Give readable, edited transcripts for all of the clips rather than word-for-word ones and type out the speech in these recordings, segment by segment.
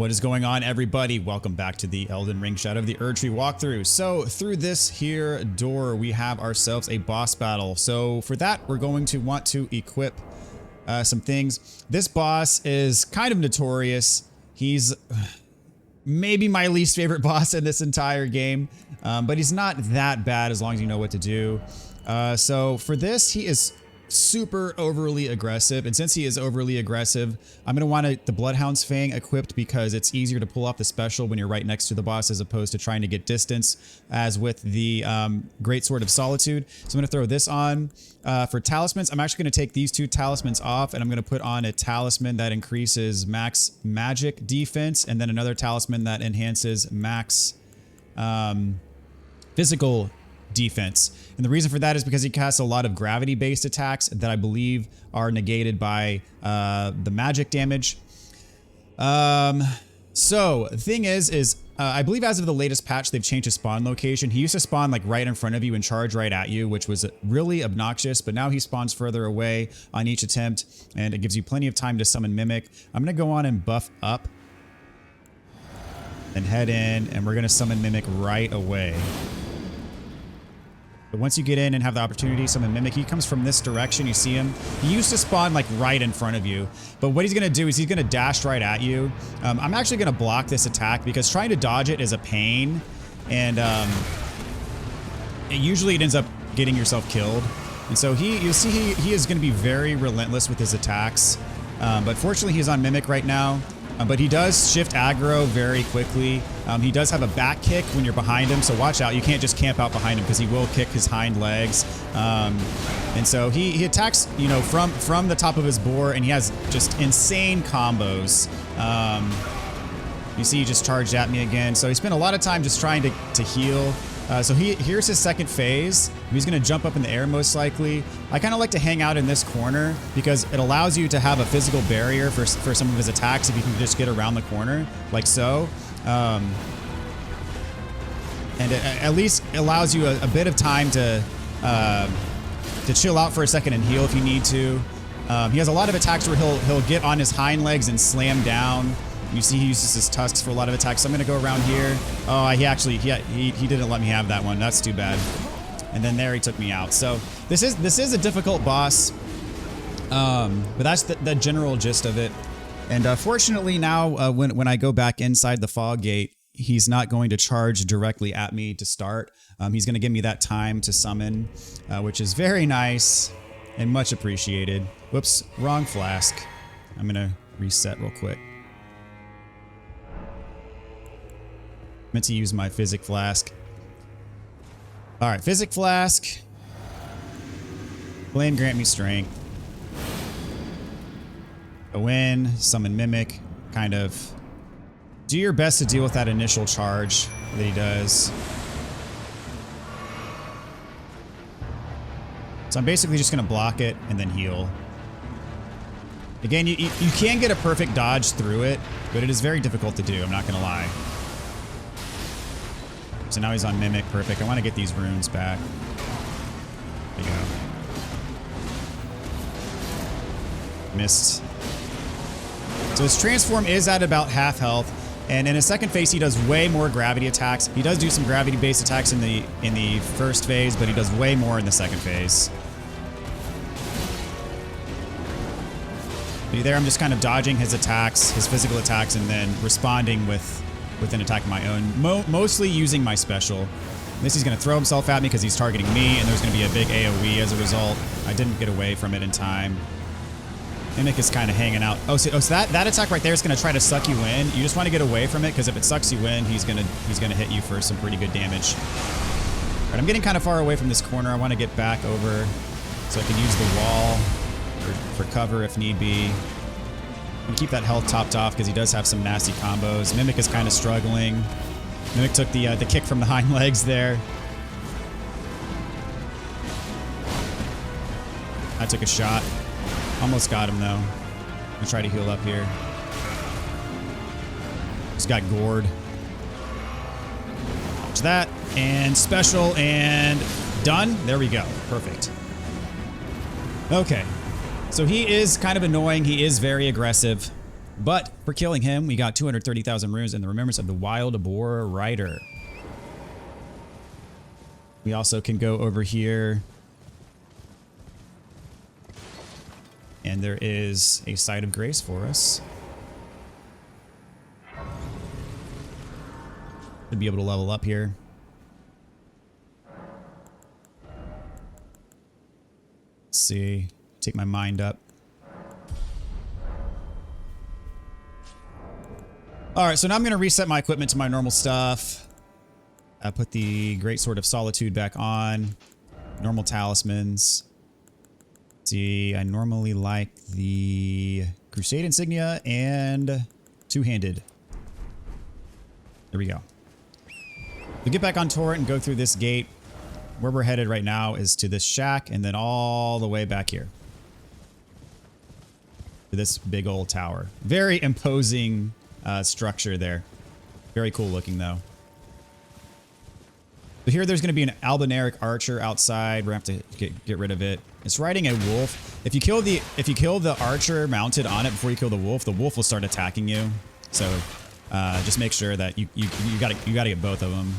What is going on, everybody? Welcome back to the Elden Ring Shadow of the Erdtree walkthrough. So through this here door, we have ourselves a boss battle. So for that, we're going to want to equip some things. This boss is kind of notorious. He's maybe my least favorite boss in this entire game, but he's not that bad as long as you know what to do. So for this, he is super overly aggressive, and since he is overly aggressive, I'm going to want the Bloodhound's Fang equipped because it's easier to pull off the special when you're right next to the boss as opposed to trying to get distance as with the Great Sword of Solitude. So I'm going to throw this on. For talismans, I'm actually going to take these two talismans off, and I'm going to put on a talisman that increases max magic defense, and then another talisman that enhances max physical defense. And the reason for that is because he casts a lot of gravity-based attacks that I believe are negated by the magic damage. So the thing is I believe as of the latest patch, they've changed his spawn location. He used to spawn like right in front of you and charge right at you, which was really obnoxious, but now he spawns further away on each attempt, and it gives you plenty of time to summon Mimic. I'm gonna go on and buff up and head in, and we're gonna summon Mimic right away. But once you get in and have the opportunity to summon Mimic, he comes from this direction. You see him. He used to spawn like right in front of you. But what he's going to do is he's going to dash right at you. I'm actually going to block this attack because trying to dodge it is a pain. And usually it ends up getting yourself killed. And so you'll see he is going to be very relentless with his attacks. But fortunately he's on Mimic right now. But he does shift aggro very quickly. He does have a back kick when you're behind him, so watch out. You can't just camp out behind him because he will kick his hind legs. And so he attacks, you know, from the top of his boar, and he has just insane combos. You see he just charged at me again. So he spent a lot of time just trying to heal. So here's his second phase. He's going to jump up in the air most likely. I kind of like to hang out in this corner because it allows you to have a physical barrier for some of his attacks if you can just get around the corner, like so. And it at least allows you a bit of time to chill out for a second and heal if you need to. He has a lot of attacks where he'll get on his hind legs and slam down. You see he uses his tusks for a lot of attacks. So I'm going to go around here. Oh, he didn't let me have that one. That's too bad. And then there he took me out. So this is a difficult boss. But that's the general gist of it. And fortunately now when I go back inside the fog gate, he's not going to charge directly at me to start. He's going to give me that time to summon, which is very nice and much appreciated. Whoops, wrong flask. I'm going to reset real quick. Meant to use my Physic Flask. Alright, Physic Flask. Flame grant me strength. Go in, summon Mimic. Kind of do your best to deal with that initial charge that he does. So I'm basically just going to block it and then heal. Again, you can get a perfect dodge through it, but it is very difficult to do, I'm not going to lie. So now he's on Mimic. Perfect. I want to get these runes back. There you go. Missed. So his transform is at about half health. And in his second phase, he does way more gravity attacks. He does do some gravity-based attacks in the first phase, but he does way more in the second phase. There, I'm just kind of dodging his attacks, his physical attacks, and then responding with an attack of my own, mostly using my special. This he's going to throw himself at me because he's targeting me, and there's going to be a big AoE as a result. I didn't get away from it in time. Mimic is kind of hanging out. So that attack right there is going to try to suck you in. You just want to get away from it because if it sucks you in, he's gonna hit you for some pretty good damage. All right, I'm getting kind of far away from this corner. I want to get back over so I can use the wall for cover if need be. And keep that health topped off because he does have some nasty combos. Mimic is kind of struggling. Mimic took the kick from the hind legs there. I took a shot. Almost got him though. I'm gonna try to heal up here. Just got gored. Watch that. And special and done. There we go. Perfect. Okay. So he is kind of annoying. He is very aggressive. But for killing him, we got 230,000 runes and the remembrance of the Wild Boar Rider. We also can go over here. And there is a site of grace for us. To be able to level up here. Let's see. Take my mind up. Alright, so now I'm going to reset my equipment to my normal stuff. Put the Great Sword of Solitude back on. Normal talismans. See, I normally like the Crusade Insignia and two-handed. There we go. We get back on Torrent and go through this gate. Where we're headed right now is to this shack and then all the way back here. To this big old tower. Very imposing structure there. Very cool looking though. So here there's going to be an Albinaric archer outside. We're going to have to get rid of it. It's riding a wolf. If you kill the archer mounted on it before you kill the wolf will start attacking you. So just make sure that you gotta get both of them.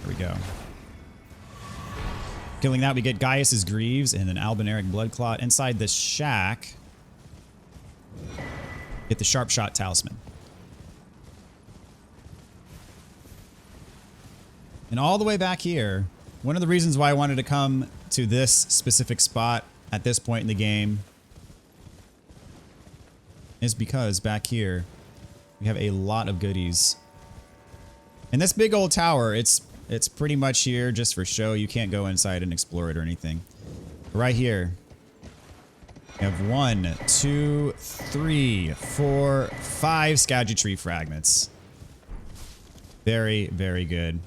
There we go. Killing that, we get Gaius's Greaves and an Albinaric Blood Clot inside the shack. Get the Sharp Shot Talisman. And all the way back here, one of the reasons why I wanted to come to this specific spot at this point in the game is because back here we have a lot of goodies. And this big old tower, it's pretty much here just for show. You can't go inside and explore it or anything. Right here, we have 1, 2, 3, 4, 5 Erdtree fragments. Very, very good.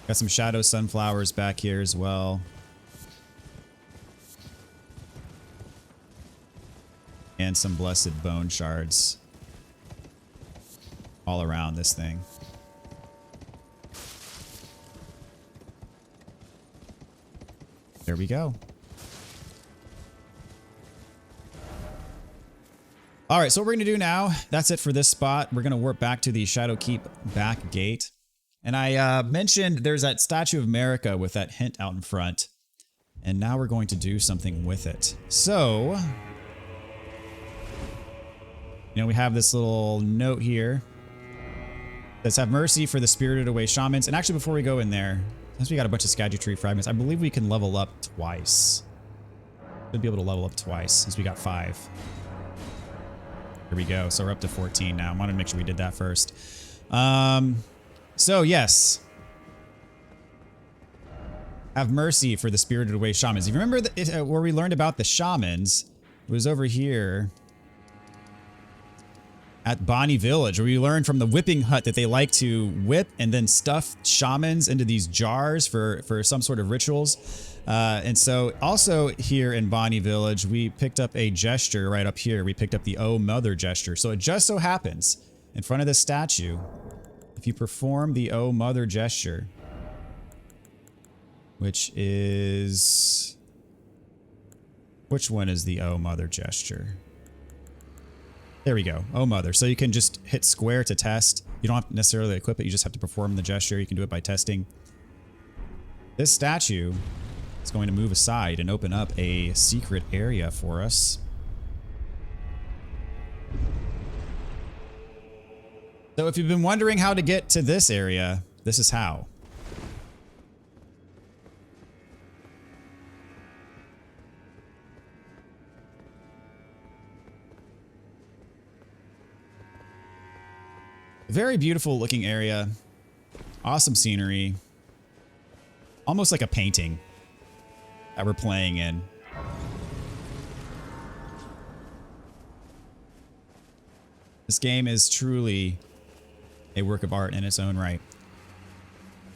Got some Shadow Sunflowers back here as well. And some Blessed Bone Shards all around this thing. There we go. All right, so what we're going to do now, that's it for this spot. We're going to warp back to the Shadow Keep back gate. And I mentioned there's that Statue of America with that hint out in front. And now we're going to do something with it. So, you know, we have this little note here. Let's have mercy for the spirited away shamans. And actually, before we go in there, since we got a bunch of Erdtree fragments, I believe we can level up twice. Should be able to level up twice since we got 5. Here we go. So we're up to 14 now. I wanted to make sure we did that first. So yes. Have mercy for the spirited away shamans. If you remember where we learned about the shamans, it was over here at Bonnie Village, where we learned from the whipping hut that they like to whip and then stuff shamans into these jars for some sort of rituals. And so also here in Bonnie Village, we picked up a gesture right up here. We picked up the Oh Mother gesture. So it just so happens in front of this statue, if you perform the Oh Mother gesture, which is... Which one is the Oh Mother gesture? There we go. Oh Mother. So you can just hit square to test. You don't have to necessarily equip it. You just have to perform the gesture. You can do it by testing. This statue is going to move aside and open up a secret area for us. So if you've been wondering how to get to this area, this is how. Very beautiful looking area. Awesome scenery. Almost like a painting that we're playing in. This game is truly a work of art in its own right.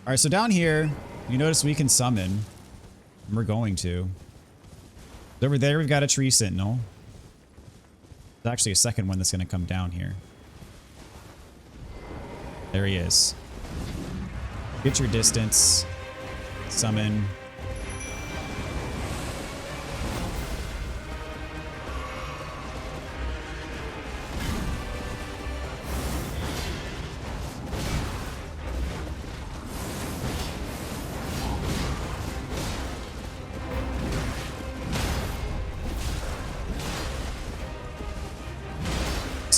All right, so down here, you notice we can summon. And we're going to. Over there, we've got a tree sentinel. There's actually a second one that's going to come down here. There he is. Get your distance. Summon.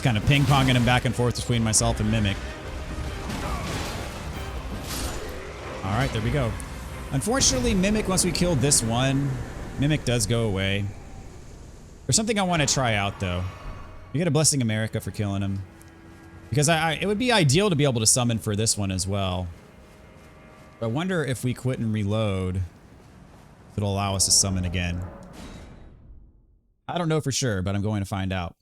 Just kind of ping-ponging him back and forth between myself and Mimic. All right, there we go. Unfortunately, Mimic, once we killed this one, Mimic does go away. There's something I want to try out, though. We get a Blessing America for killing him. Because it would be ideal to be able to summon for this one as well. But I wonder if we quit and reload, if it'll allow us to summon again. I don't know for sure, but I'm going to find out.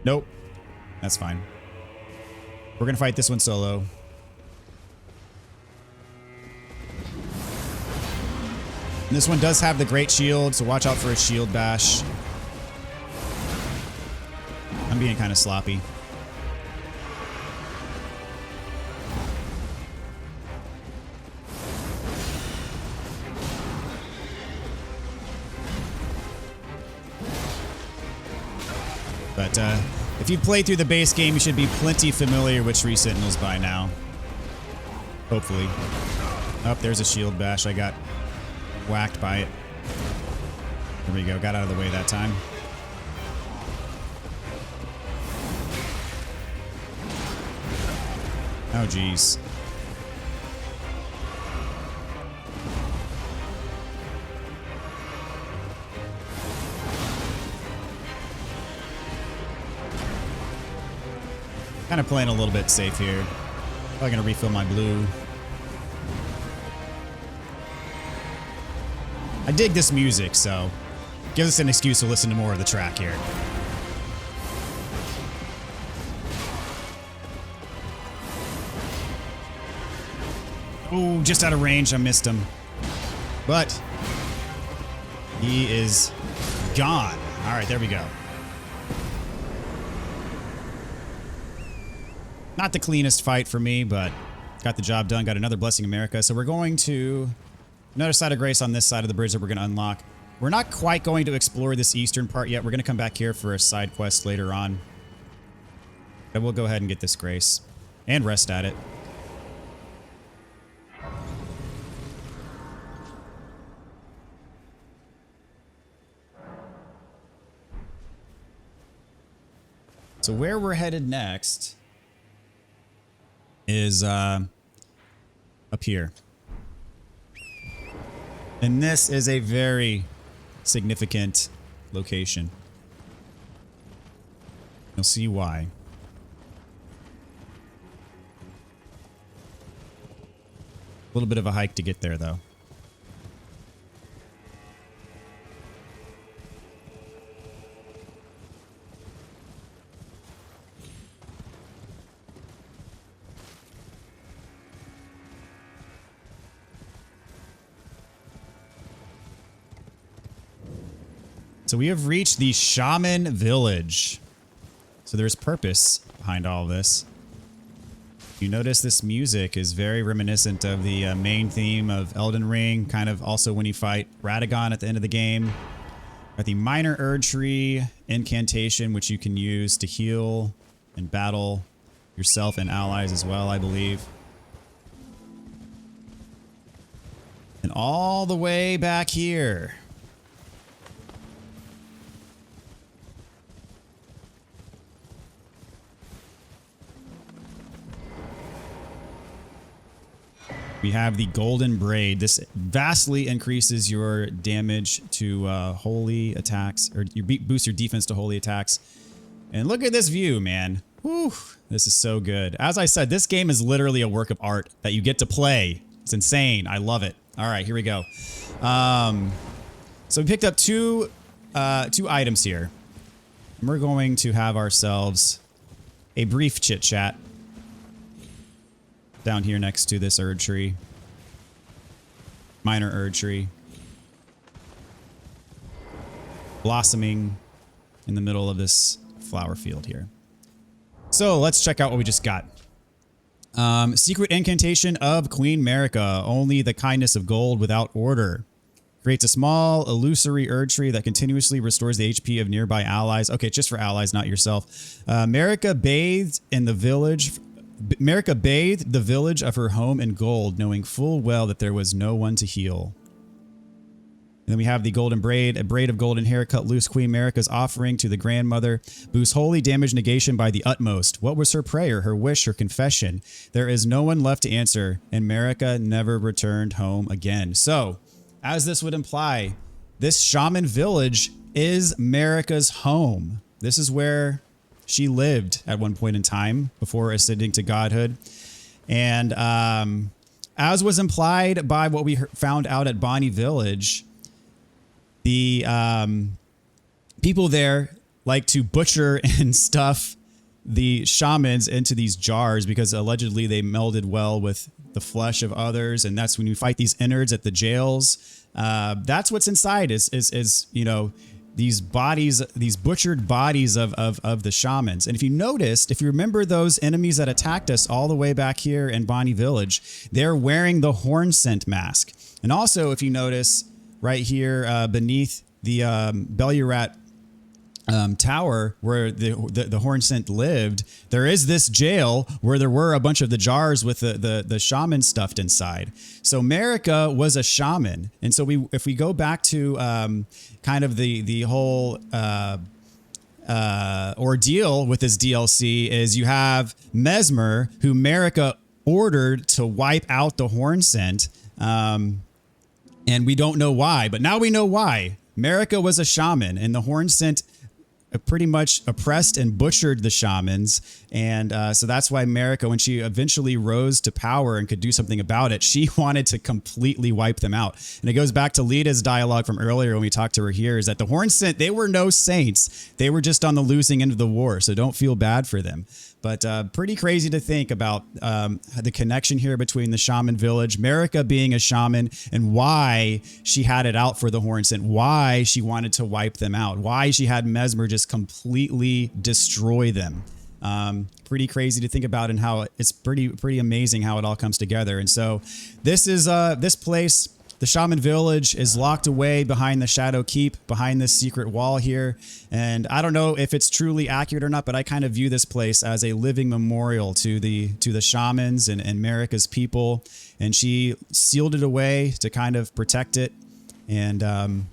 Nope. That's fine. We're going to fight this one solo. And this one does have the great shield, so watch out for a shield bash. I'm being kind of sloppy. But if you play through the base game, you should be plenty familiar with Tree Sentinels by now. Hopefully. Oh, there's a shield bash. I got whacked by it. There we go. Got out of the way that time. Oh, geez. Kind of playing a little bit safe here. Probably gonna refill my blue. I dig this music, so gives us an excuse to listen to more of the track here. Oh, just out of range, I missed him. But he is gone. All right, there we go. Not the cleanest fight for me, but got the job done. Got another Blessing America. So we're going to another side of grace on this side of the bridge that we're going to unlock. We're not quite going to explore this eastern part yet. We're going to come back here for a side quest later on. But we'll go ahead and get this grace and rest at it. So where we're headed next is up here. And this is a very significant location. You'll see why. A little bit of a hike to get there, though. So we have reached the Shaman village. So there's purpose behind all of this. You notice this music is very reminiscent of the main theme of Elden Ring, kind of also when you fight Radagon at the end of the game. Got the minor Erdtree incantation, which you can use to heal and battle yourself and allies as well, I believe. And all the way back here, we have the Golden Braid. This vastly increases your damage to holy attacks, or you boost your defense to holy attacks. And look at this view, man. Whew, this is so good. As I said, this game is literally a work of art that you get to play. It's insane. I love it. All right, here we go. So we picked up two items here. And we're going to have ourselves a brief chit chat down here next to this Erdtree. Minor Erdtree. Blossoming in the middle of this flower field here. So let's check out what we just got. Secret incantation of Queen Marika. Only the kindness of gold without order. Creates a small illusory Erdtree that continuously restores the HP of nearby allies. Okay, just for allies, not yourself. Marika bathed in the village Marika bathed the village of her home in gold, knowing full well that there was no one to heal. And then we have the golden braid, a braid of golden hair cut loose. Queen Marika's offering to the grandmother boosts holy damage negation by the utmost. What was her prayer, her wish, her confession? There is no one left to answer, and Marika never returned home again. So, as this would imply, this shaman village is Marika's home. This is where she lived at one point in time before ascending to godhood. And as was implied by what we found out at Bonnie Village, the people there like to butcher and stuff the shamans into these jars because allegedly they melded well with the flesh of others. And that's when you fight these innards at the jails. That's what's inside is you know, these bodies, these butchered bodies of the shamans. And if you noticed, if you remember those enemies that attacked us all the way back here in Bonnie Village, they're wearing the horn scent mask. And also, if you notice right here beneath the Bellurat tower where the horn scent lived, there is this jail where there were a bunch of the jars with the shaman stuffed inside. So Marika was a shaman. And so if we go back to kind of the whole ordeal with this DLC is you have Mesmer, who Marika ordered to wipe out the horn scent. And we don't know why, but now we know why. Marika was a shaman, and the horn scent pretty much oppressed and butchered the shamans. And so that's why Marika, when she eventually rose to power and could do something about it, she wanted to completely wipe them out. And it goes back to Lita's dialogue from earlier when we talked to her here, is that the horn scent, they were no saints. They were just on the losing end of the war, so don't feel bad for them. But pretty crazy to think about the connection here between the shaman village, Marika being a shaman, and why she had it out for the horn scent, why she wanted to wipe them out, why she had Mesmer just completely destroy them. Pretty crazy to think about, and how it's pretty amazing how it all comes together. And so this is this place. The Shaman Village is locked away behind the Shadow Keep, behind this secret wall here. And I don't know if it's truly accurate or not, but I kind of view this place as a living memorial to the shamans and Marika's people. And she sealed it away to kind of protect it. And,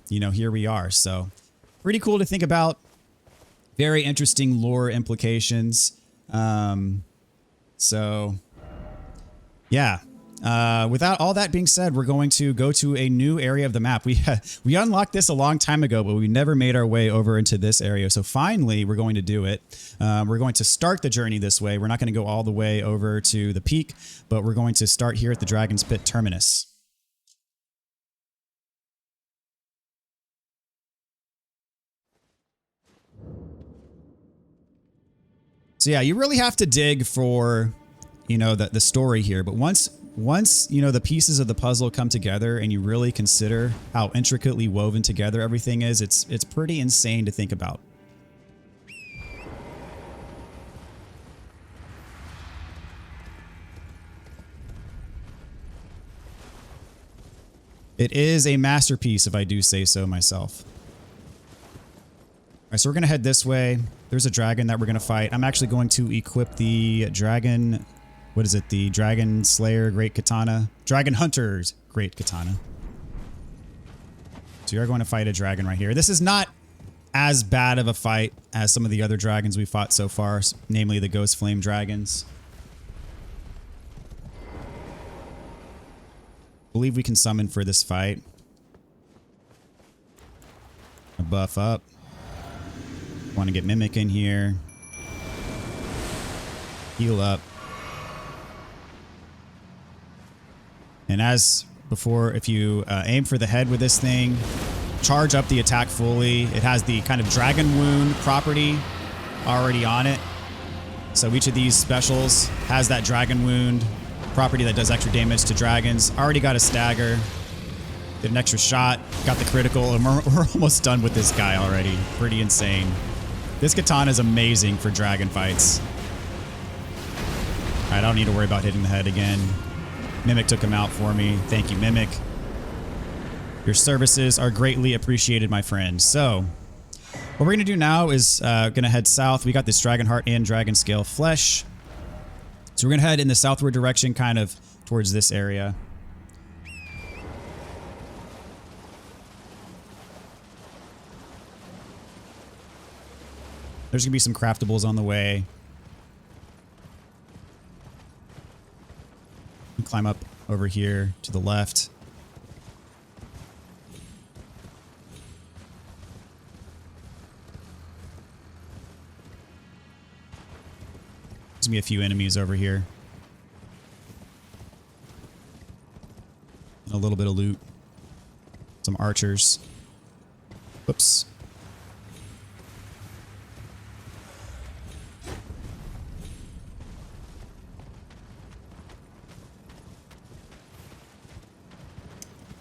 you know, here we are. So pretty cool to think about. Very interesting lore implications. So, yeah. Without all that being said, we're going to go to a new area of the map. We unlocked this a long time ago, but we never made our way over into this area. So finally, we're going to do it. We're going to start the journey this way. We're not going to go all the way over to the peak, but we're going to start here at the Dragon's Pit Terminus. So yeah, you really have to dig for, you know, the story here. But once, you know, the pieces of the puzzle come together and you really consider how intricately woven together everything is, it's pretty insane to think about. It is a masterpiece, if I do say so myself. All right, so we're going to head this way. There's a dragon that we're going to fight. I'm actually going to equip the dragon... What is it? The Dragon Slayer Great Katana. Dragon Hunter's Great Katana. So you're going to fight a dragon right here. This is not as bad of a fight as some of the other dragons we fought so far, namely the Ghost Flame dragons. I believe we can summon for this fight. A buff up. Want to get Mimic in here. Heal up. And as before, if you aim for the head with this thing, charge up the attack fully. It has the kind of Dragon Wound property already on it. So each of these specials has that Dragon Wound property that does extra damage to dragons. Already got a stagger. Did an extra shot. Got the critical. And we're almost done with this guy already. Pretty insane. This katana is amazing for dragon fights. I don't need to worry about hitting the head again. Mimic took him out for me. Thank you, Mimic. Your services are greatly appreciated, my friend. So, what we're going to do now is going to head south. We got this Dragon Heart and Dragon Scale Flesh. So we're going to head in the southward direction, kind of towards this area. There's going to be some craftables on the way. Climb up over here to the left. There's gonna be a few enemies over here. A little bit of loot. Some archers. Whoops.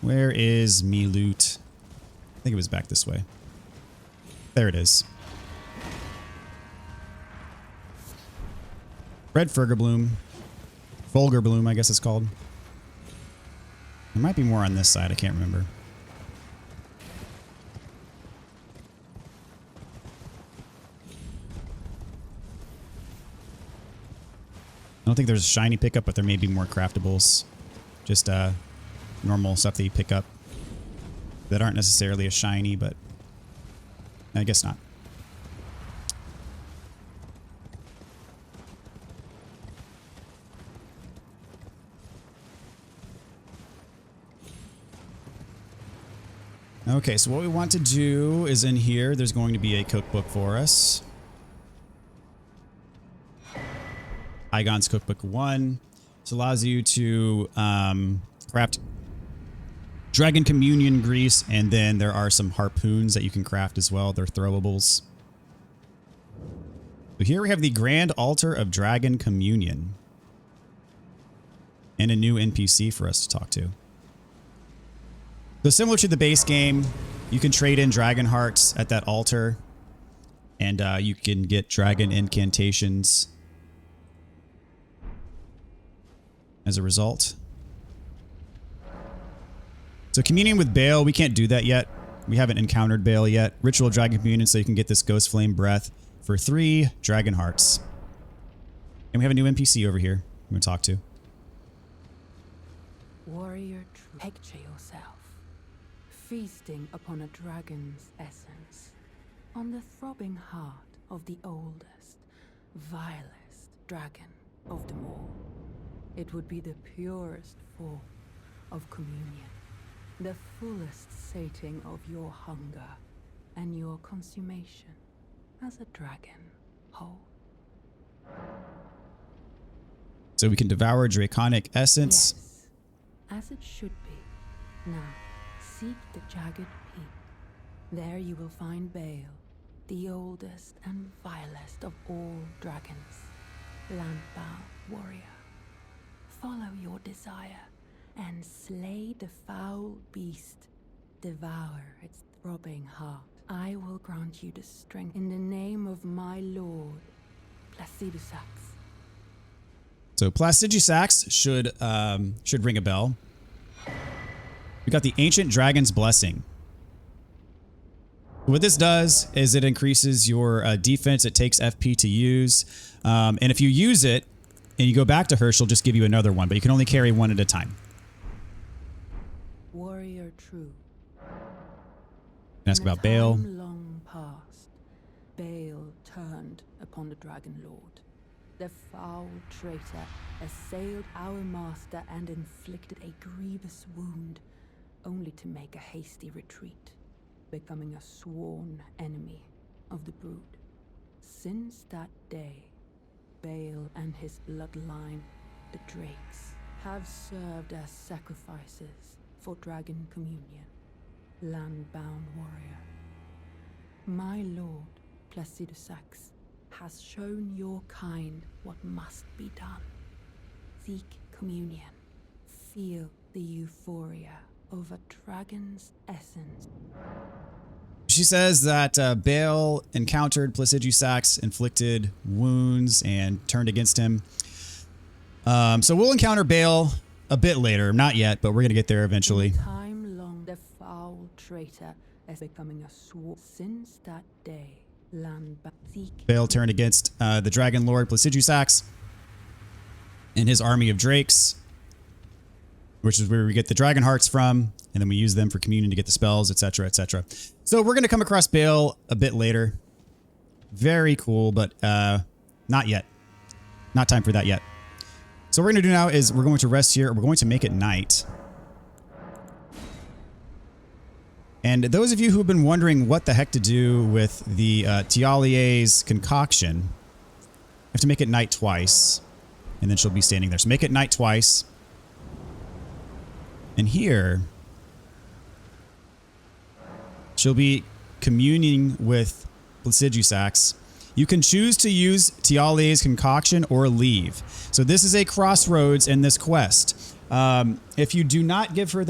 Where is me loot? I think it was back this way. There it is. Red Fulgerbloom. Fulgerbloom, I guess it's called. There might be more on this side. I can't remember. I don't think there's a shiny pickup, but there may be more craftables. Just normal stuff that you pick up that aren't necessarily a shiny, but I guess not. Okay, so what we want to do is in here, there's going to be a cookbook for us. Igon's Cookbook 1. This allows you to craft Dragon Communion Grease, and then there are some harpoons that you can craft as well. They're throwables. So here we have the Grand Altar of Dragon Communion. And a new NPC for us to talk to. So similar to the base game, you can trade in dragon hearts at that altar, and you can get dragon incantations as a result. So communion with Baal, we can't do that yet. We haven't encountered Baal yet. Ritual Dragon Communion, so you can get this Ghost Flame Breath for 3 dragon hearts. And we have a new NPC over here I'm going to talk to. Warrior, picture yourself feasting upon a dragon's essence, on the throbbing heart of the oldest, vilest dragon of them all. It would be the purest form of communion, the fullest sating of your hunger and your consummation as a dragon whole. So we can devour draconic essence. Yes, as it should be. Now, seek the Jagged Peak. There you will find Baal, the oldest and vilest of all dragons, land-bound warrior. Follow your desire and slay the foul beast. Devour its throbbing heart. I will grant you the strength in the name of my lord, Placidusax. So Placidusax should ring a bell. We got the Ancient Dragon's Blessing. What this does is it increases your defense. It takes FP to use. And if you use it and you go back to her, she'll just give you another one, but you can only carry one at a time. Warrior true. Ask about Baal. Long past, Baal turned upon the Dragon Lord. The foul traitor assailed our master and inflicted a grievous wound, only to make a hasty retreat, becoming a sworn enemy of the brood. Since that day, Baal and his bloodline, the Drakes, have served as sacrifices for Dragon Communion, land-bound warrior. My lord, Placidusax, has shown your kind what must be done. Seek communion. Feel the euphoria of a dragon's essence. She says that Baal encountered Placidusax, inflicted wounds, and turned against him. So we'll encounter Baal a bit later. Not yet, but we're going to get there eventually. Time long, the foul traitor is becoming a sworn. Since that day, land back. Baal turned against the Dragon Lord Placidusax. and his army of drakes, which is where we get the dragon hearts from, and then we use them for communion to get the spells, etc., etc. So we're going to come across Baal a bit later. Very cool, but not yet. Not time for that yet. So what we're going to do now is we're going to rest here. We're going to make it night. And those of you who have been wondering what the heck to do with the Tialie's concoction, you have to make it night twice, and then she'll be standing there. So make it night twice. And here, she'll be communing with Placidusax. You can choose to use Tialie's concoction or leave. So this is a crossroads in this quest. If you do not give her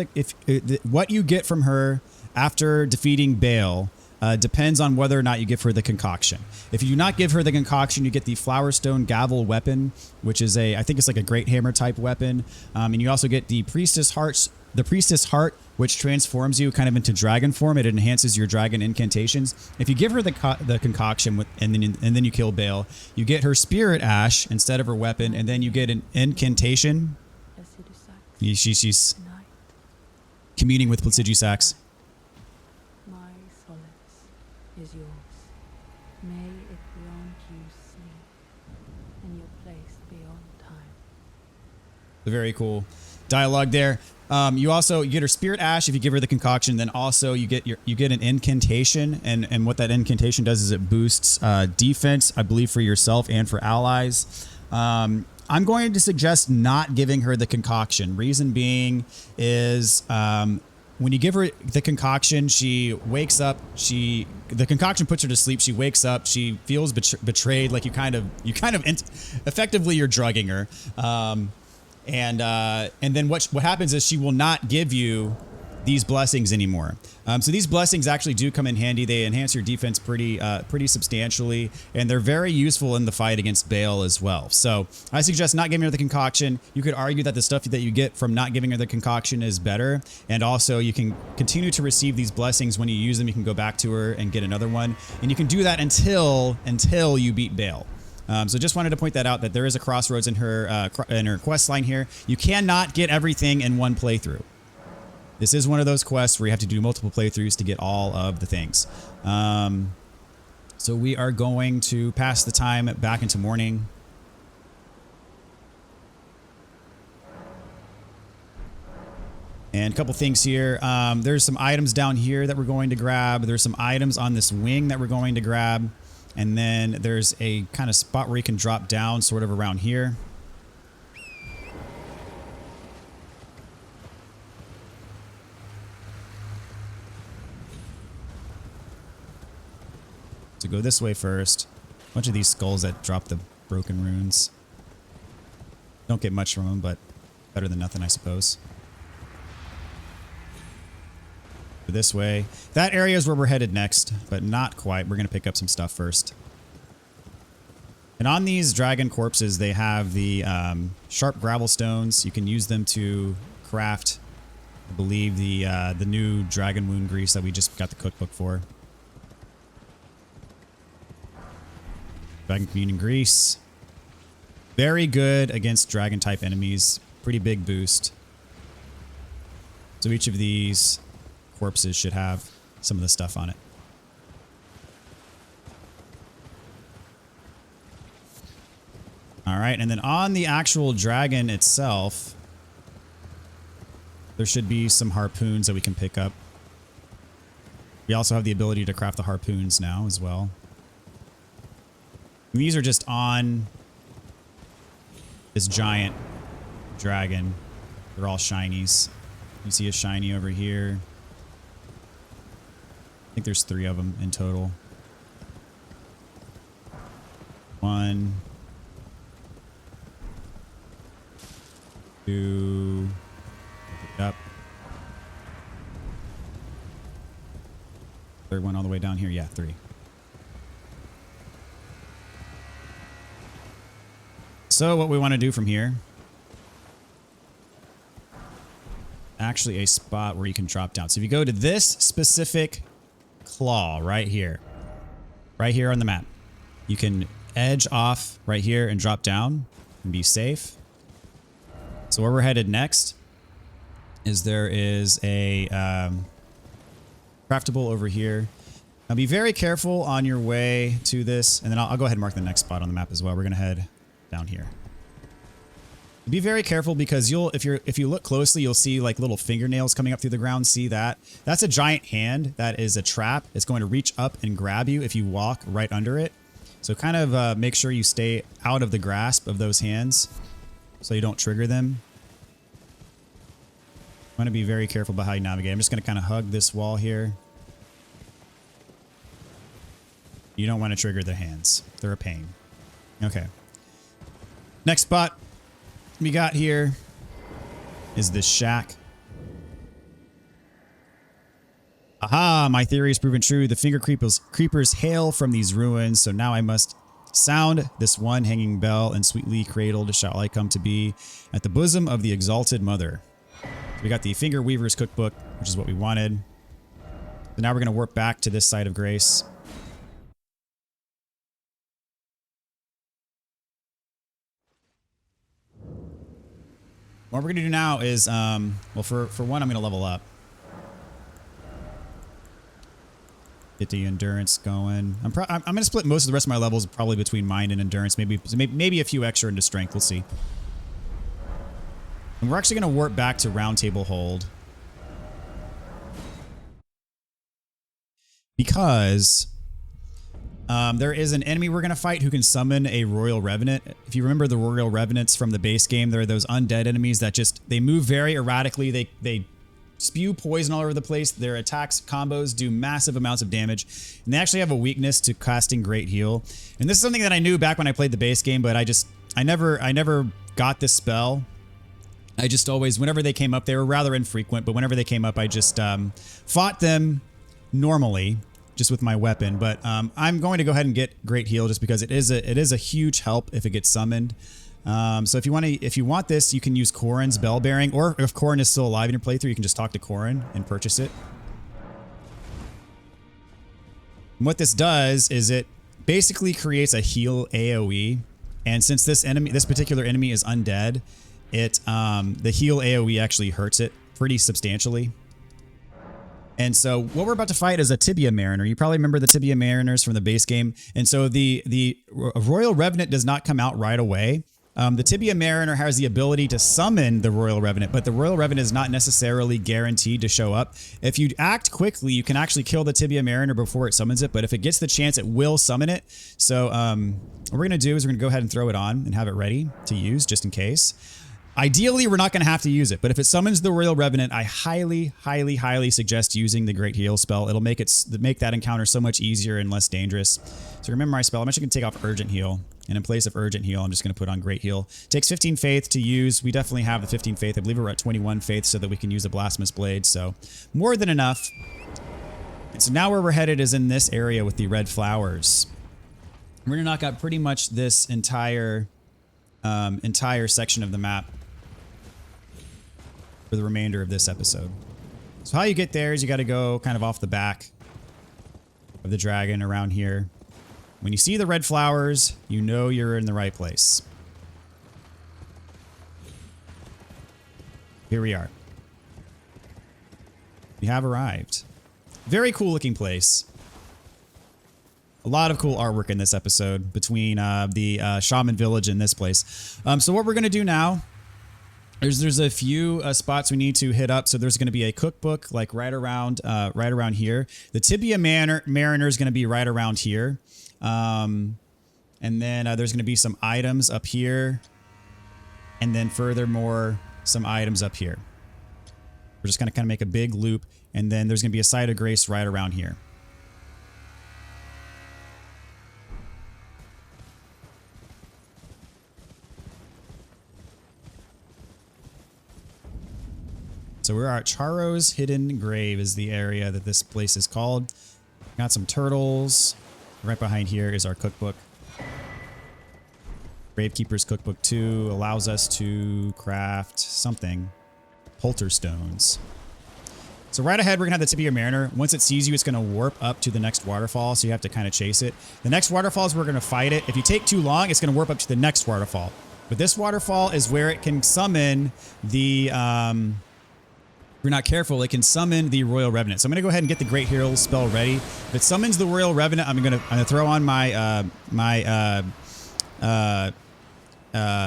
what you get from her after defeating Baal depends on whether or not you give her the concoction. If you do not give her the concoction, you get the Flowerstone Gavel weapon, which is I think it's like a Great Hammer type weapon. And you also get the Priestess Heart, which transforms you kind of into dragon form. It enhances your dragon incantations. If you give her the concoction and then you kill Baal, you get her Spirit Ash instead of her weapon, and then you get an incantation. She's communing with Placidusax. My solace is yours. May it grant you sleep in your place beyond time. Very cool dialogue there. You get her Spirit Ash if you give her the concoction. Then also you get an incantation, and what that incantation does is it boosts defense, I believe, for yourself and for allies. I'm going to suggest not giving her the concoction. Reason being is when you give her the concoction, she wakes up. The concoction puts her to sleep. She wakes up. She feels betrayed. Like you kind of effectively you're drugging her. And then what happens is she will not give you these blessings anymore. So these blessings actually do come in handy. They enhance your defense pretty substantially, and they're very useful in the fight against Baal as well. So I suggest not giving her the concoction. You could argue that the stuff that you get from not giving her the concoction is better, and also you can continue to receive these blessings. When you use them, you can go back to her and get another one, and you can do that until you beat Baal. So just wanted to point that out, that there is a crossroads in her quest line here. You cannot get everything in one playthrough. This is one of those quests where you have to do multiple playthroughs to get all of the things. So we are going to pass the time back into morning. And a couple things here. There's some items down here that we're going to grab. There's some items on this wing that we're going to grab. And then there's a kind of spot where you can drop down sort of around here. So go this way first. A bunch of these skulls that drop the broken runes. Don't get much from them, but better than nothing, I suppose. Go this way. That area is where we're headed next, but not quite. We're going to pick up some stuff first. And on these dragon corpses, they have the sharp gravel stones. You can use them to craft, I believe, the new dragon wound grease that we just got the cookbook for. Dragon communion grease. Very good against dragon type enemies. Pretty big boost. So each of these corpses should have some of the stuff on it. All right, and then on the actual dragon itself, there should be some harpoons that we can pick up. We also have the ability to craft the harpoons now as well. And these are just on this giant dragon. They're all shinies. You see a shiny over here. I think there's 3 of them in total. 1, 2, pick it up. Third one all the way down here. Yeah, 3. So what we want to do from here, actually a spot where you can drop down. So if you go to this specific claw right here on the map, you can edge off right here and drop down and be safe. So where we're headed next is there is a craftable over here. Now be very careful on your way to this, and then I'll go ahead and mark the next spot on the map as well. We're gonna head down here. Be very careful because if you look closely, you'll see like little fingernails coming up through the ground. See that? That's a giant hand. That is a trap. It's going to reach up and grab you if you walk right under it. So kind of make sure you stay out of the grasp of those hands so you don't trigger them. I'm going to be very careful about how you navigate. I'm just going to kind of hug this wall here. You don't want to trigger the hands. They're a pain. Okay. Next spot we got here is this shack. Aha, my theory is proven true. The finger creepers hail from these ruins, so now I must sound this one hanging bell, and sweetly cradled shall I come to be at the bosom of the exalted mother. So we got the Finger Weaver's Cookbook, which is what we wanted. So now we're going to warp back to this side of Grace. What we're going to do now is, well, for one, I'm going to level up. Get the endurance going. I'm going to split most of the rest of my levels probably between mind and endurance. Maybe a few extra into strength. We'll see. And we're actually going to warp back to Round Table Hold. Because there is an enemy we're going to fight who can summon a Royal Revenant. If you remember the Royal Revenants from the base game, there are those undead enemies that they move very erratically. They spew poison all over the place. Their attacks combos do massive amounts of damage. And they actually have a weakness to casting Great Heal. And this is something that I knew back when I played the base game, but I never got this spell. I just always, whenever they came up, they were rather infrequent, but whenever they came up, I just fought them normally, just with my weapon. But I'm going to go ahead and get Great Heal just because it is a huge help if it gets summoned. So if you want this, you can use Corrin's Bell Bearing, or if Corrin is still alive in your playthrough, you can just talk to Corrin and purchase it. And what this does is it basically creates a heal AoE, and since this particular enemy is undead, the heal AoE actually hurts it pretty substantially. And so what we're about to fight is a Tibia Mariner. You probably remember the Tibia Mariners from the base game. And so the Royal Revenant does not come out right away. The Tibia Mariner has the ability to summon the Royal Revenant, but the Royal Revenant is not necessarily guaranteed to show up. If you act quickly, you can actually kill the Tibia Mariner before it summons it, but if it gets the chance, it will summon it. So what we're going to do is we're going to go ahead and throw it on and have it ready to use just in case. Ideally, we're not going to have to use it, but if it summons the Royal Revenant, I highly, highly, highly suggest using the Great Heal spell. It'll make that encounter so much easier and less dangerous. So remember my spell. I'm actually going to take off Urgent Heal, and in place of Urgent Heal, I'm just going to put on Great Heal. It takes 15 Faith to use. We definitely have the 15 Faith. I believe we're at 21 Faith so that we can use a Blasphemous Blade, so more than enough. And so now where we're headed is in this area with the red flowers. We're going to knock out pretty much this entire section of the map for the remainder of this episode. So how you get there is you got to go kind of off the back of the dragon around here. When you see the red flowers, you know you're in the right place. Here we are. We have arrived. Very cool looking place. A lot of cool artwork in this episode between the Shaman village and this place. So what we're going to do now, there's a few spots we need to hit up. So there's going to be a cookbook like right around here. The Tibia Mariner is going to be right around here. And then there's going to be some items up here. And then furthermore, some items up here. We're just going to kind of make a big loop. And then there's going to be a site of grace right around here. So we're at Charo's Hidden Grave is the area that this place is called. Got some turtles. Right behind here is our cookbook. Gravekeeper's Cookbook 2 allows us to craft something. Polterstones. So right ahead, we're going to have the Tibia Mariner. Once it sees you, it's going to warp up to the next waterfall, so you have to kind of chase it. The next waterfalls, we're going to fight it. If you take too long, it's going to warp up to the next waterfall. But this waterfall is where it can summon the, if you're not careful, it can summon the Royal Revenant. So I'm going to go ahead and get the Great Hero spell ready. If it summons the Royal Revenant, I'm going to throw on my,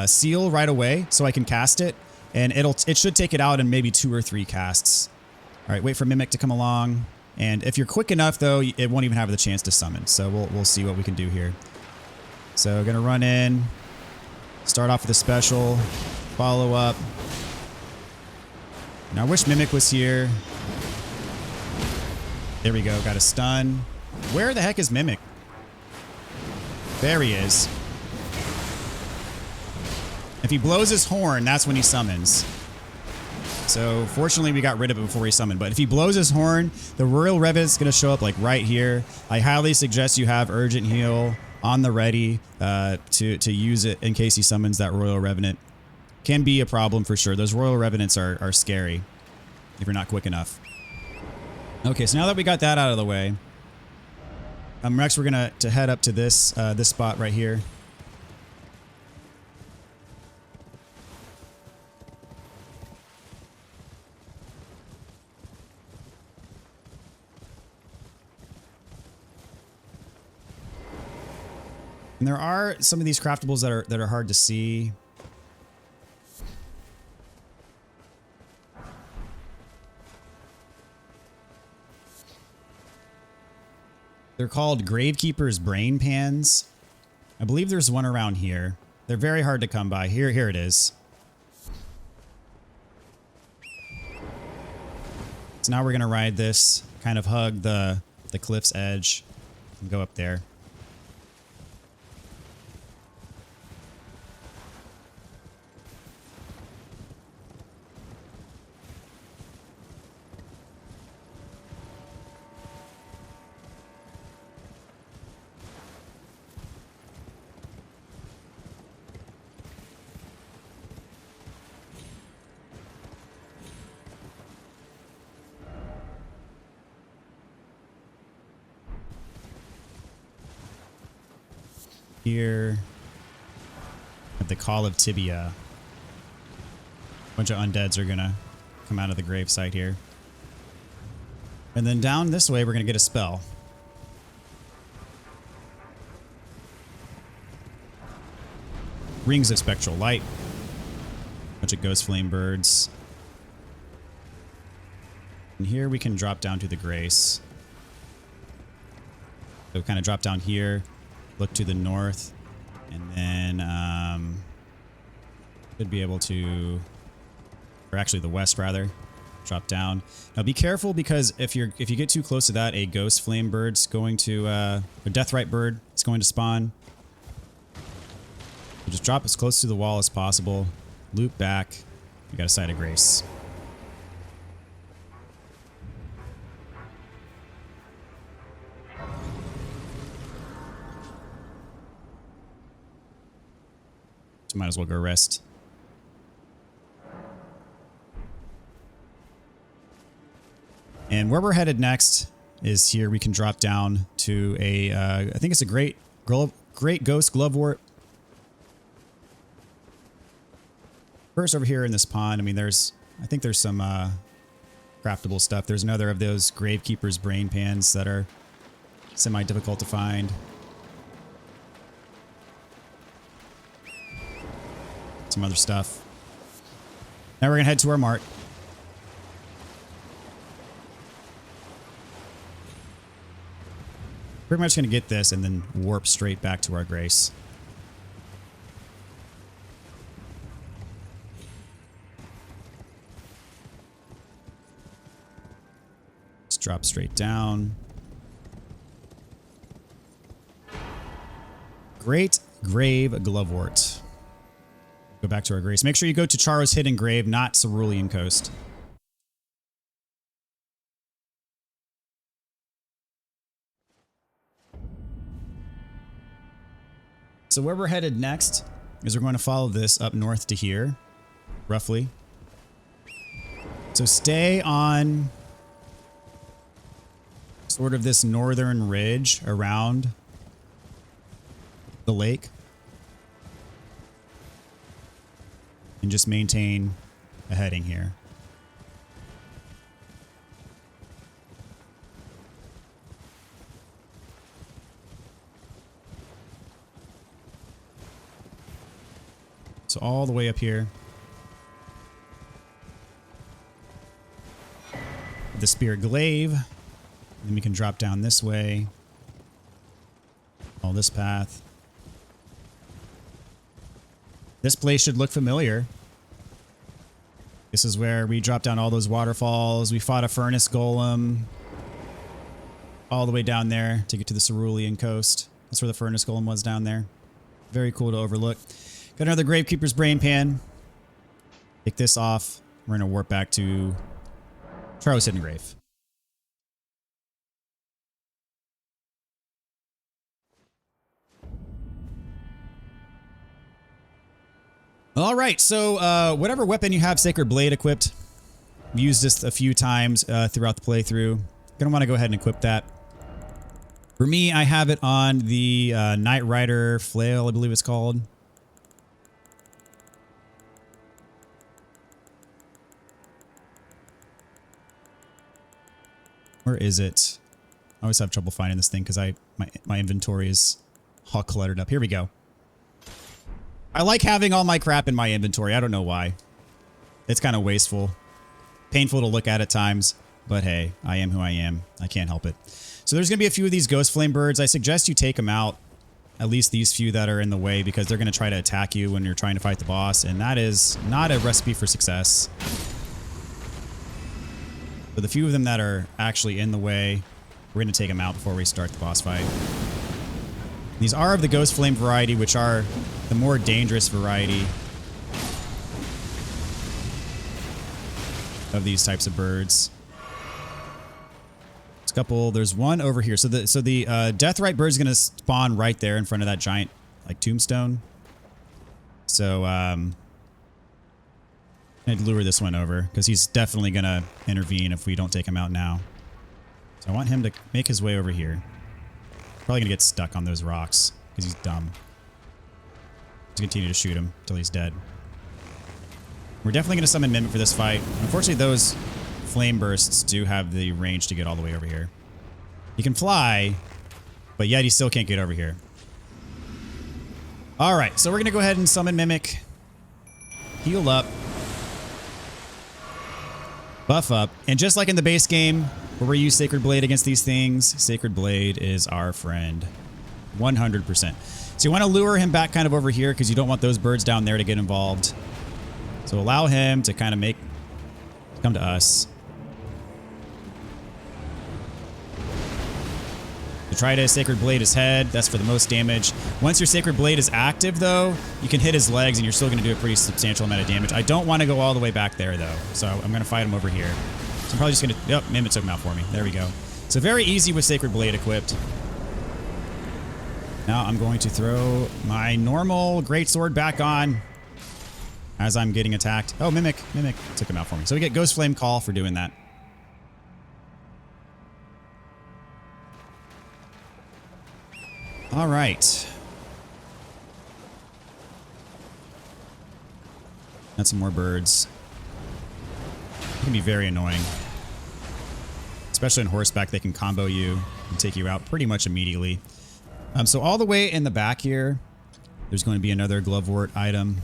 seal right away so I can cast it. And it should take it out in maybe 2 or 3 casts. All right, wait for Mimic to come along. And if you're quick enough, though, it won't even have the chance to summon. So we'll see what we can do here. So going to run in, start off with a special, follow up. Now I wish Mimic was here. There we go, got a stun. Where the heck is Mimic? There he is. If he blows his horn, that's when he summons. So fortunately we got rid of it before he summoned. But if he blows his horn, the Royal Revenant's going to show up like right here. I highly suggest you have Urgent Heal on the ready to use it in case he summons that Royal Revenant. Can be a problem for sure. Those Royal Revenants are scary if you're not quick enough. Okay, so now that we got that out of the way, next we're going to head up to this spot right here. And there are some of these craftables that are hard to see. They're called Gravekeeper's Brain Pans. I believe there's one around here. They're very hard to come by. Here it is. So now we're gonna ride this, kind of hug the cliff's edge, and go up there. Here at the Call of Tibia. A bunch of undeads are gonna come out of the gravesite here. And then down this way we're gonna get a spell. Rings of Spectral Light. A bunch of Ghost Flame Birds. And here we can drop down to the Grace. So kind of drop down here. Look to the north, and then should be able to, or actually the west rather, drop down. Now be careful because if you get too close to that, a Ghost Flame Bird's going to, a Rite Bird is going to spawn. So just drop as close to the wall as possible, loop back. You got a Site of Grace. So might as well go rest. And where we're headed next is here. We can drop down to a, I think it's a great Ghost Glovewort. First over here in this pond, I mean, I think there's some craftable stuff. There's another of those Gravekeeper's Brain Pans that are semi-difficult to find. Some other stuff. Now we're gonna head to our mart. Pretty much gonna get this and then warp straight back to our Grace. Just drop straight down. Great Grave Glovewort. Go back to our Grace. Make sure you go to Charo's Hidden Grave, not Cerulean Coast. So where we're headed next is we're going to follow this up north to here, roughly. So stay on sort of this northern ridge around the lake. and just maintain a heading here. So all the way up here. The Spirit Glaive. Then we can drop down this way. All this path. This place should look familiar. This is where we dropped down all those waterfalls. We fought a furnace golem. All the way down there to get to the Cerulean coast. That's where the furnace golem was down there. Very cool to overlook. Got another Gravekeeper's Brain Pan. Take this off. We're going to warp back to Charo's Hidden Grave. All right, so whatever weapon you have Sacred Blade equipped, I've used this a few times throughout the playthrough. Gonna want to go ahead and equip that. For me, I have it on the Knight Rider Flail, I believe it's called. Where is it? I always have trouble finding this thing because my inventory is all cluttered up. Here we go. I like having all my crap in my inventory. I don't know why. It's kind of wasteful. Painful to look at times. But hey, I am who I am. I can't help it. So there's going to be a few of these Ghost Flame Birds. I suggest you take them out. At least these few that are in the way, because they're going to try to attack you when you're trying to fight the boss. And that is not a recipe for success. But the few of them that are actually in the way, we're going to take them out before we start the boss fight. These are of the Ghost Flame variety, which are the more dangerous variety of these types of birds. There's a couple. There's one over here. So the Death Rite Bird is going to spawn right there in front of that giant like tombstone. So I'd lure this one over because he's definitely going to intervene if we don't take him out now. So I want him to make his way over here. Probably going to get stuck on those rocks because he's dumb. To continue to shoot him until he's dead. We're definitely going to summon Mimic for this fight. Unfortunately, those flame bursts do have the range to get all the way over here. He can fly, but yet he still can't get over here. Alright, so we're going to go ahead and summon Mimic. Heal up. Buff up. And just like in the base game, where we use Sacred Blade against these things, Sacred Blade is our friend. 100%. So you want to lure him back kind of over here because you don't want those birds down there to get involved. So allow him to kind of come to us. To try to Sacred Blade his head, that's for the most damage. Once your Sacred Blade is active though, you can hit his legs and you're still going to do a pretty substantial amount of damage. I don't want to go all the way back there though, so I'm going to fight him over here. So I'm probably just going to... Yep, Mimic took him out for me. There we go. So very easy with Sacred Blade equipped. Now I'm going to throw my normal Greatsword back on as I'm getting attacked. Oh, Mimic took him out for me. So we get Ghost Flame Call for doing that. All right. Got some more birds. It can be very annoying. Especially on horseback, they can combo you and take you out pretty much immediately. So all the way in the back here, there's going to be another Glovewort item.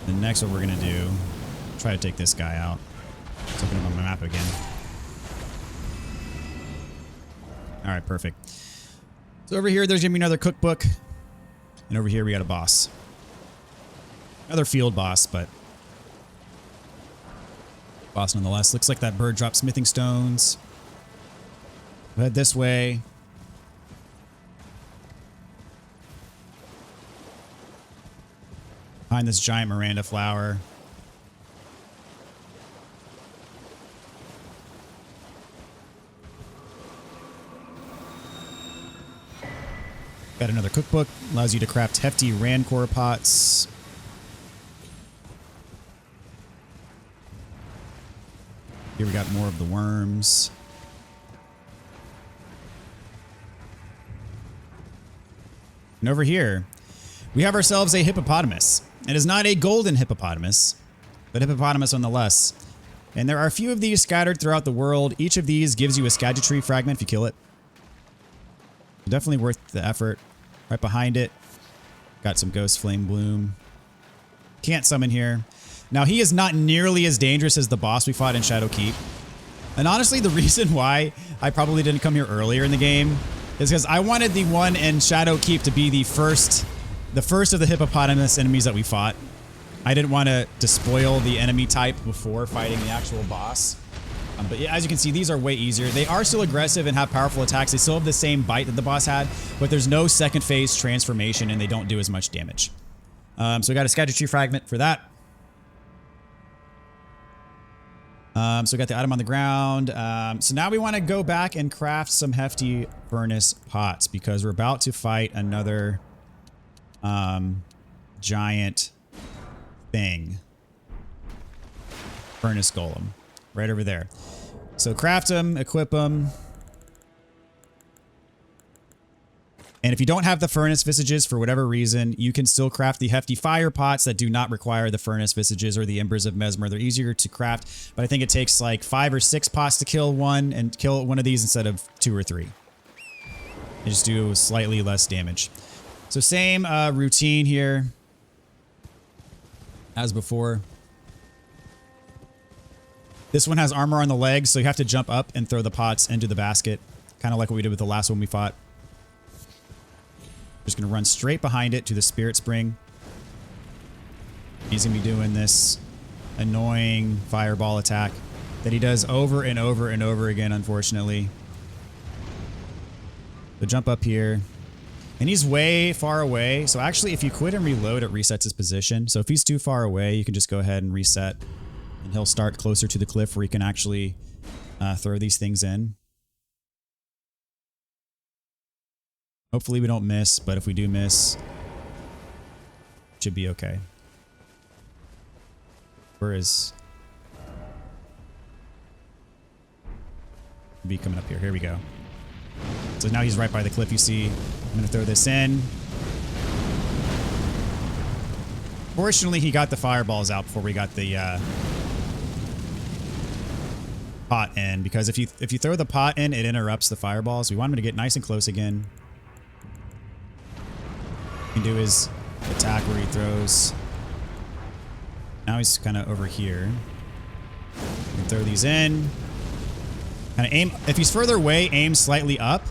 The next what we're going to do, try to take this guy out. Let's open up on my map again. All right, perfect. So over here, there's going to be another cookbook. And over here, we got a boss. Another field boss, but boss nonetheless. Looks like that bird dropped smithing stones. We'll head this way. Behind this giant Miranda flower. Got another cookbook. Allows you to craft hefty rancor pots. Here we got more of the worms. And over here, we have ourselves a hippopotamus. It is not a golden hippopotamus, but hippopotamus nonetheless. And there are a few of these scattered throughout the world. Each of these gives you a Erdtree fragment if you kill it. Definitely worth the effort. Right behind it, got some Ghost Flame Bloom. Can't summon here. Now, he is not nearly as dangerous as the boss we fought in Shadow Keep. And honestly, the reason why I probably didn't come here earlier in the game is because I wanted the one in Shadow Keep to be the first of the hippopotamus enemies that we fought. I didn't want to spoil the enemy type before fighting the actual boss. But yeah, as you can see, these are way easier. They are still aggressive and have powerful attacks. They still have the same bite that the boss had, but there's no second phase transformation and they don't do as much damage. So we got a Erdtree fragment for that. So we got the item on the ground. So now we want to go back and craft some hefty furnace pots because we're about to fight another giant thing. Furnace golem. Right over there. So craft them, equip them. And if you don't have the furnace visages for whatever reason, you can still craft the hefty fire pots that do not require the furnace visages or the embers of Mesmer. They're easier to craft, but I think it takes like 5 or 6 pots to kill one of these instead of 2 or 3. They just do slightly less damage. So same routine here as before. This one has armor on the legs, so you have to jump up and throw the pots into the basket. Kind of like what we did with the last one we fought. Just going to run straight behind it to the Spirit Spring. He's going to be doing this annoying fireball attack that he does over and over and over again, unfortunately. So jump up here. And he's way far away. So actually, if you quit and reload, it resets his position. So if he's too far away, you can just go ahead and reset. And he'll start closer to the cliff where you can actually throw these things in. Hopefully we don't miss, but if we do miss, it should be okay. Where is... be coming up here. Here we go. So now he's right by the cliff, you see. I'm going to throw this in. Fortunately, he got the fireballs out before we got the pot in, because if you throw the pot in, it interrupts the fireballs. We want him to get nice and close again. He can do his attack where he throws. Now he's kind of over here. You can throw these in. Kind of aim. If he's further away, aim slightly up,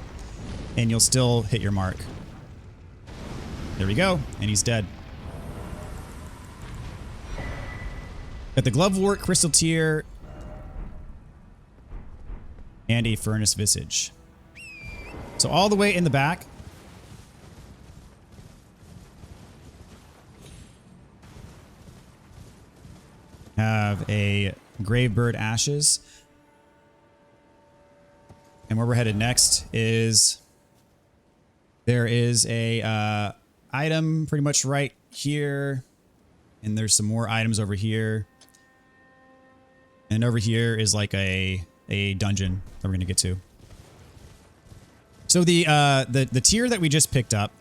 and you'll still hit your mark. There we go, and he's dead. Got the Glovewort, Crystal Tear, and a Furnace Visage. So all the way in the back. Have a Grave Bird Ashes. And where we're headed next is... there is a item pretty much right here. And there's some more items over here. And over here is like a dungeon that we're going to get to. So the tier that we just picked up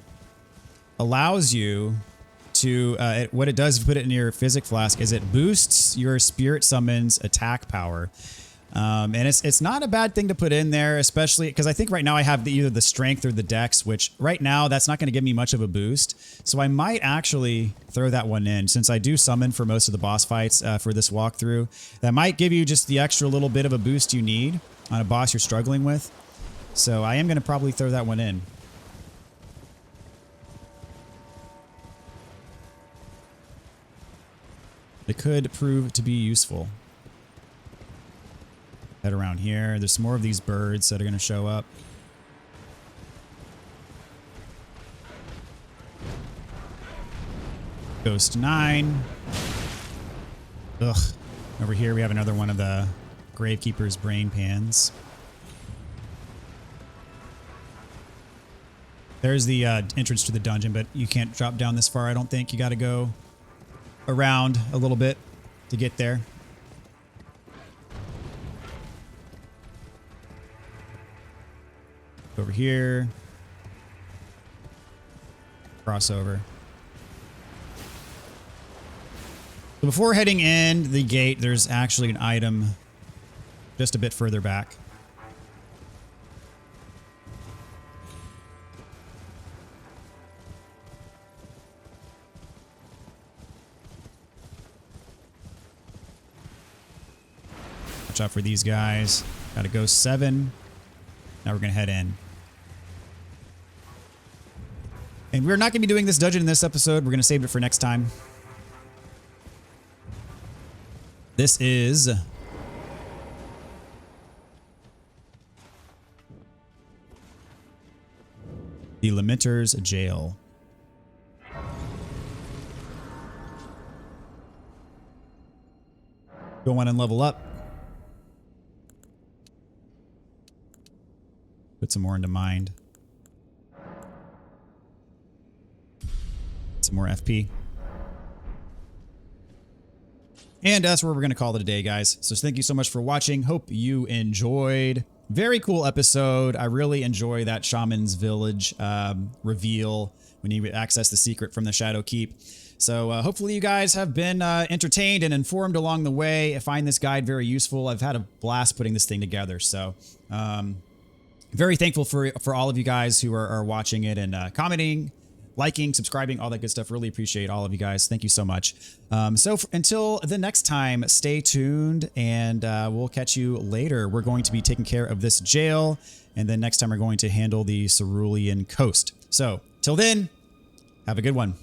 allows you to, what it does if you put it in your Physic Flask is it boosts your Spirit Summon's attack power. And it's not a bad thing to put in there, especially because I think right now I have either the Strength or the Dex, which right now that's not going to give me much of a boost. So I might actually throw that one in since I do summon for most of the boss fights for this walkthrough. That might give you just the extra little bit of a boost you need on a boss you're struggling with. So I am going to probably throw that one in. It could prove to be useful. Head around here. There's some more of these birds that are going to show up. Ghost 9. Ugh. Over here we have another one of the Gravekeeper's Brain Pans. There's the entrance to the dungeon, but you can't drop down this far, I don't think. You got to go around a little bit to get there. Over here. Crossover. So before heading in the gate, there's actually an item just a bit further back. Watch out for these guys. Gotta go 7. Now we're gonna head in. And we're not gonna be doing this dungeon in this episode. We're gonna save it for next time. This is the Lamenter's Jail. Go on and level up. Put some more into mind. Some more FP. And that's where we're going to call it a day, guys. So thank you so much for watching. Hope you enjoyed. Very cool episode. I really enjoy that Shaman's Village reveal when you access the secret from the Shadow Keep. So hopefully you guys have been entertained and informed along the way. I find this guide very useful. I've had a blast putting this thing together. So very thankful for all of you guys who are watching it and commenting, liking, subscribing, all that good stuff. Really appreciate all of you guys. Thank you so much. Until the next time, stay tuned and we'll catch you later. We're going to be taking care of this jail, and then next time we're going to handle the Cerulean Coast. So till then, have a good one.